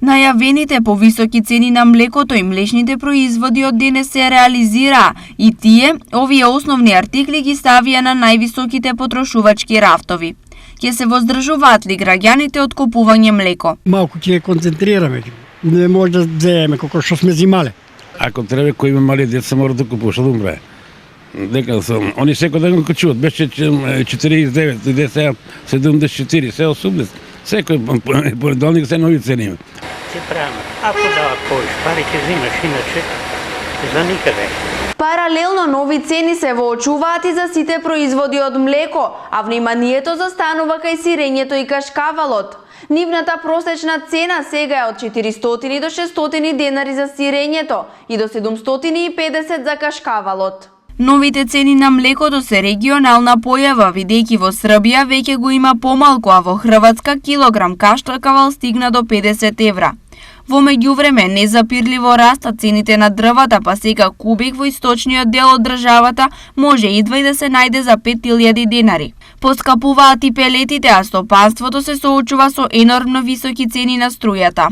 Најавените повисоки цени на млекото и млечните производи од денес се реализираа и овие основни артикли ги ставија на највисоките потрошувачки рафтови. Ќе се воздржуваат ли граѓаните од купување млеко? Малку ќе концентрираме, не може да земеме како што сме зимале. Ако треба кој има мали деца мора да купува, што да умре. Дека сум, они секој ден го качуваат, беше 49, 10, 74, се 80. Секој понеделник се нови цени. Ќе правиме. Ако дават повеќе пари ќе взимаш, иначе за никаде. Паралелно нови цени се воочуваат и за сите производи од млеко, а вниманието застанува кај сирењето и кашкавалот. Нивната просечна цена сега е од 400 до 600 денари за сирењето и до 750 за кашкавалот. Новите цени на млекото се регионална појава, бидејќи во Србија веќе го има помалку, а во Хрватска килограм кашкавал стигна до 50 евра. Во меѓувреме незапирливо растат цените на дрвата, па сега кубик во источниот дел од државата може идва и да се најде за 5000 денари. Поскапуваат и пелетите, а стопанството се соочува со енормно високи цени на струјата.